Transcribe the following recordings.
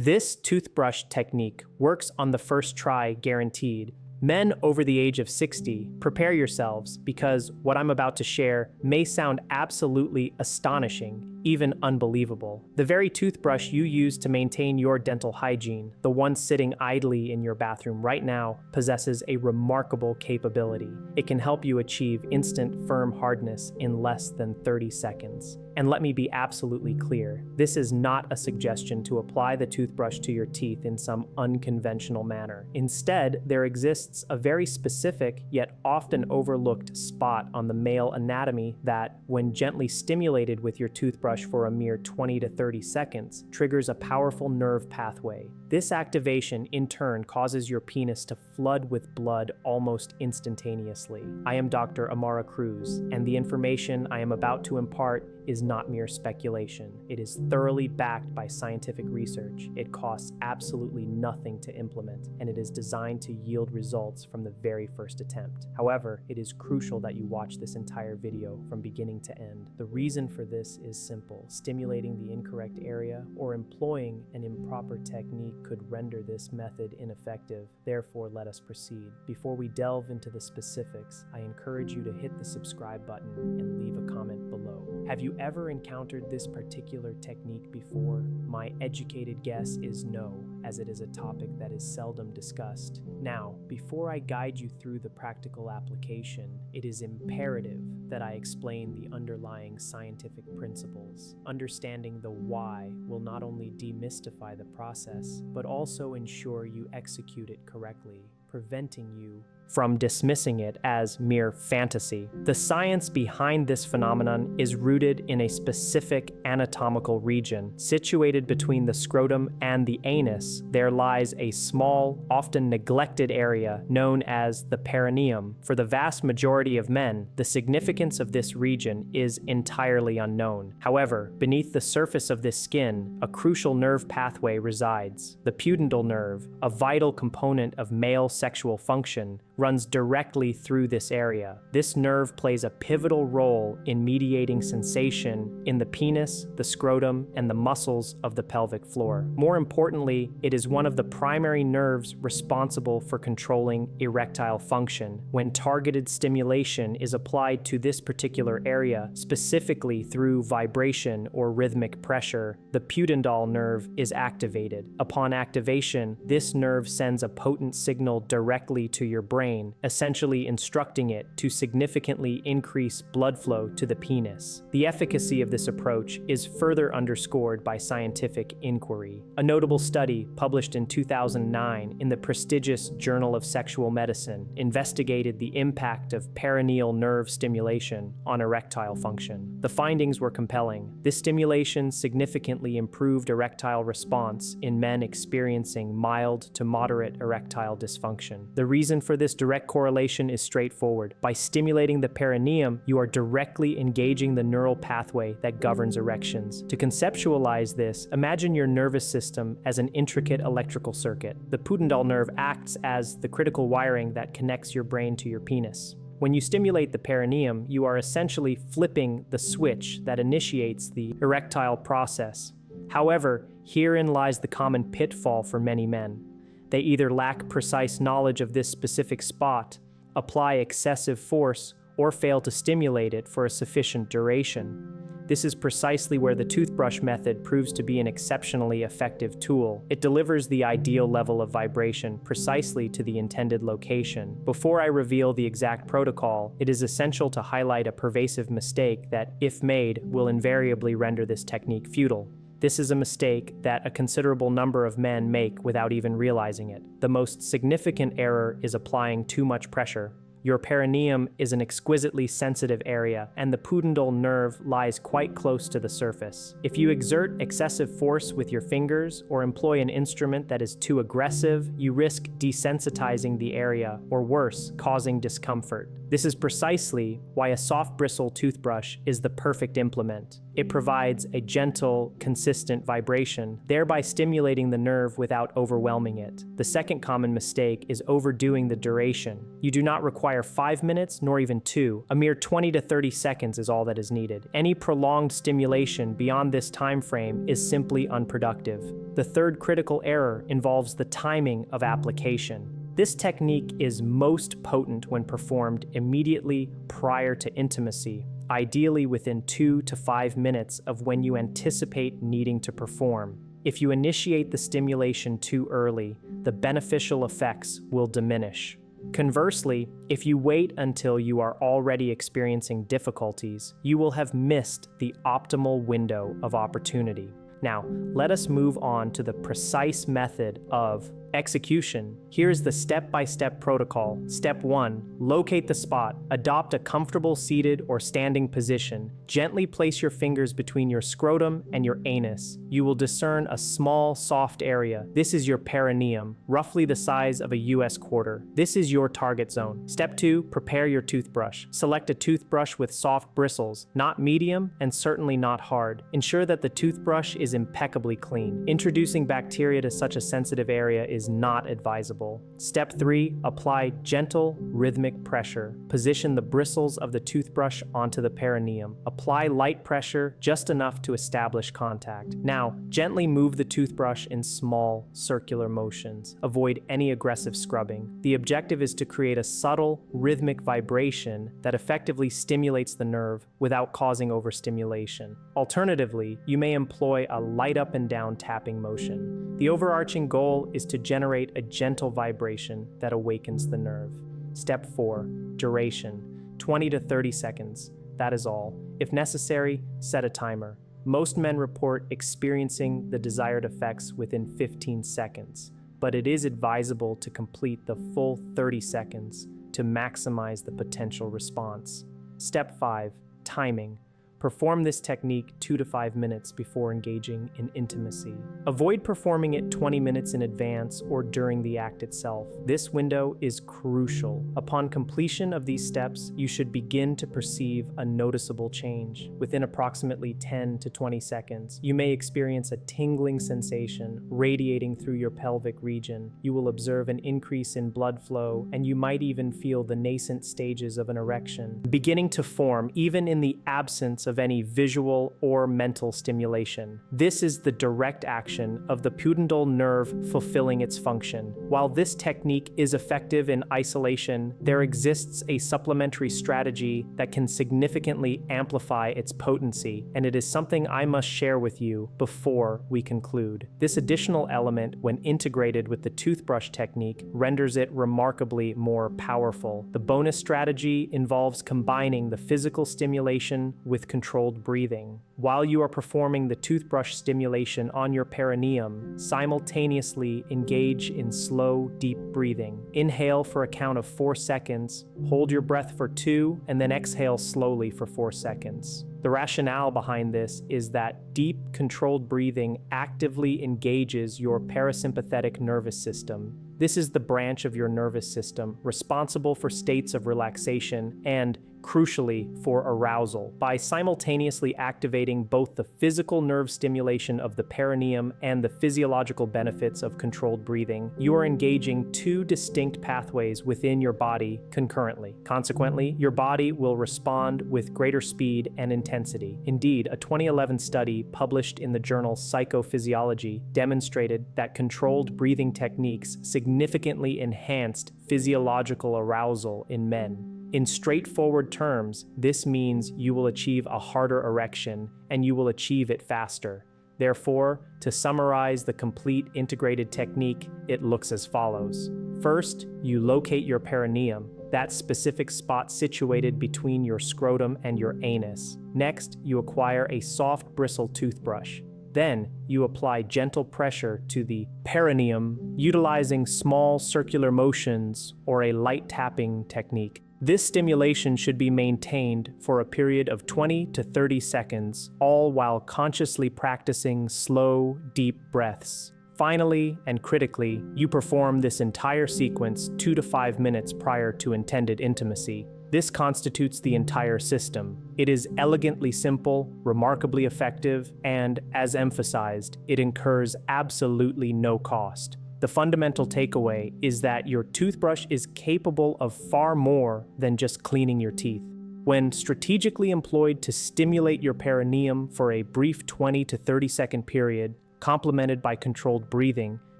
This toothbrush technique works on the first try guaranteed. Men over the age of 60, prepare yourselves because what I'm about to share may sound absolutely astonishing, even unbelievable. The very toothbrush you use to maintain your dental hygiene, the one sitting idly in your bathroom right now, possesses a remarkable capability. It can help you achieve instant firm hardness in less than 30 seconds. And let me be absolutely clear, this is not a suggestion to apply the toothbrush to your teeth in some unconventional manner. Instead, there exists a very specific yet often overlooked spot on the male anatomy that, when gently stimulated with your toothbrush for a mere 20 to 30 seconds, triggers a powerful nerve pathway. This activation, in turn, causes your penis to flood with blood almost instantaneously. I am Dr. Amara Cruz, and the information I am about to impart is not mere speculation. It is thoroughly backed by scientific research. It costs absolutely nothing to implement, and it is designed to yield results from the very first attempt. However, it is crucial that you watch this entire video from beginning to end. The reason for this is simple. Stimulating the incorrect area or employing an improper technique could render this method ineffective. Therefore, let us proceed. Before we delve into the specifics, I encourage you to hit the subscribe button and leave a comment below. Have you ever encountered this particular technique before? My educated guess is no, as it is a topic that is seldom discussed. Now, before I guide you through the practical application, it is imperative that I explain the underlying scientific principles. Understanding the why will not only demystify the process, but also ensure you execute it correctly, preventing you from dismissing it as mere fantasy. The science behind this phenomenon is rooted in a specific anatomical region. Situated between the scrotum and the anus, there lies a small, often neglected area known as the perineum. For the vast majority of men, the significance of this region is entirely unknown. However, beneath the surface of this skin, a crucial nerve pathway resides. The pudendal nerve, a vital component of male sexual function, runs directly through this area. This nerve plays a pivotal role in mediating sensation in the penis, the scrotum, and the muscles of the pelvic floor. More importantly, it is one of the primary nerves responsible for controlling erectile function. When targeted stimulation is applied to this particular area, specifically through vibration or rhythmic pressure, the pudendal nerve is activated. Upon activation, this nerve sends a potent signal directly to your brain, essentially instructing it to significantly increase blood flow to the penis. The efficacy of this approach is further underscored by scientific inquiry. A notable study published in 2009 in the prestigious Journal of Sexual Medicine investigated the impact of perineal nerve stimulation on erectile function. The findings were compelling. This stimulation significantly improved erectile response in men experiencing mild to moderate erectile dysfunction. The reason for this direct correlation is straightforward. By stimulating the perineum, you are directly engaging the neural pathway that governs erections. To conceptualize this, imagine your nervous system as an intricate electrical circuit. The pudendal nerve acts as the critical wiring that connects your brain to your penis. When you stimulate the perineum, you are essentially flipping the switch that initiates the erectile process. However, herein lies the common pitfall for many men. They either lack precise knowledge of this specific spot, apply excessive force, or fail to stimulate it for a sufficient duration. This is precisely where the toothbrush method proves to be an exceptionally effective tool. It delivers the ideal level of vibration precisely to the intended location. Before I reveal the exact protocol, it is essential to highlight a pervasive mistake that, if made, will invariably render this technique futile. This is a mistake that a considerable number of men make without even realizing it. The most significant error is applying too much pressure. Your perineum is an exquisitely sensitive area, and the pudendal nerve lies quite close to the surface. If you exert excessive force with your fingers or employ an instrument that is too aggressive, you risk desensitizing the area, or worse, causing discomfort. This is precisely why a soft bristle toothbrush is the perfect implement. It provides a gentle, consistent vibration, thereby stimulating the nerve without overwhelming it. The second common mistake is overdoing the duration. You do not require 5 minutes nor even 2. A mere 20 to 30 seconds is all that is needed. Any prolonged stimulation beyond this time frame is simply unproductive. The third critical error involves the timing of application. This technique is most potent when performed immediately prior to intimacy, ideally within 2 to 5 minutes of when you anticipate needing to perform. If you initiate the stimulation too early, the beneficial effects will diminish. Conversely, if you wait until you are already experiencing difficulties, you will have missed the optimal window of opportunity. Now, let us move on to the precise method of execution. Here's the step-by-step protocol. Step 1. Locate the spot. Adopt a comfortable seated or standing position. Gently place your fingers between your scrotum and your anus. You will discern a small, soft area. This is your perineum, roughly the size of a US quarter. This is your target zone. Step 2. Prepare your toothbrush. Select a toothbrush with soft bristles, not medium and certainly not hard. Ensure that the toothbrush is impeccably clean. Introducing bacteria to such a sensitive area is not advisable. Step 3. Apply gentle, rhythmic pressure. Position the bristles of the toothbrush onto the perineum. Apply light pressure, just enough to establish contact. Now, gently move the toothbrush in small, circular motions. Avoid any aggressive scrubbing. The objective is to create a subtle, rhythmic vibration that effectively stimulates the nerve without causing overstimulation. Alternatively, you may employ a light up and down tapping motion. The overarching goal is to generate a gentle vibration that awakens the nerve. Step 4. Duration. 20 to 30 seconds. That is all. If necessary, set a timer. Most men report experiencing the desired effects within 15 seconds, but it is advisable to complete the full 30 seconds to maximize the potential response. Step 5. Timing. Perform this technique 2 to 5 minutes before engaging in intimacy. Avoid performing it 20 minutes in advance or during the act itself. This window is crucial. Upon completion of these steps, you should begin to perceive a noticeable change. Within approximately 10 to 20 seconds, you may experience a tingling sensation radiating through your pelvic region. You will observe an increase in blood flow, and you might even feel the nascent stages of an erection beginning to form, even in the absence of any visual or mental stimulation. This is the direct action of the pudendal nerve fulfilling its function. While this technique is effective in isolation, there exists a supplementary strategy that can significantly amplify its potency, and it is something I must share with you before we conclude. This additional element, when integrated with the toothbrush technique, renders it remarkably more powerful. The bonus strategy involves combining the physical stimulation with controlled breathing. While you are performing the toothbrush stimulation on your perineum, simultaneously engage in slow, deep breathing. Inhale for a count of 4 seconds, hold your breath for 2, and then exhale slowly for 4 seconds. The rationale behind this is that deep, controlled breathing actively engages your parasympathetic nervous system. This is the branch of your nervous system responsible for states of relaxation and, crucially, for arousal. By simultaneously activating both the physical nerve stimulation of the perineum and the physiological benefits of controlled breathing, you are engaging 2 distinct pathways within your body concurrently. Consequently, your body will respond with greater speed and intensity. Indeed, a 2011 study published in the journal Psychophysiology demonstrated that controlled breathing techniques significantly enhanced physiological arousal in men. In straightforward terms, this means you will achieve a harder erection and you will achieve it faster. Therefore, to summarize the complete integrated technique, it looks as follows. First, you locate your perineum, that specific spot situated between your scrotum and your anus. Next, you acquire a soft bristle toothbrush. Then, you apply gentle pressure to the perineum, utilizing small circular motions or a light tapping technique. This stimulation should be maintained for a period of 20 to 30 seconds, all while consciously practicing slow, deep breaths. Finally, and critically, you perform this entire sequence 2 to 5 minutes prior to intended intimacy. This constitutes the entire system. It is elegantly simple, remarkably effective, and, as emphasized, it incurs absolutely no cost. The fundamental takeaway is that your toothbrush is capable of far more than just cleaning your teeth. When strategically employed to stimulate your perineum for a brief 20 to 30-second period, complemented by controlled breathing,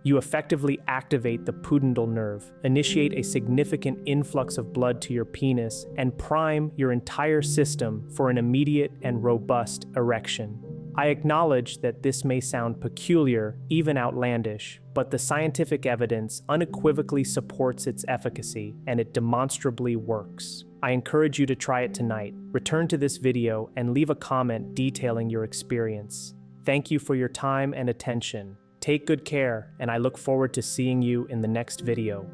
you effectively activate the pudendal nerve, initiate a significant influx of blood to your penis, and prime your entire system for an immediate and robust erection. I acknowledge that this may sound peculiar, even outlandish, but the scientific evidence unequivocally supports its efficacy, and it demonstrably works. I encourage you to try it tonight. Return to this video and leave a comment detailing your experience. Thank you for your time and attention. Take good care, and I look forward to seeing you in the next video.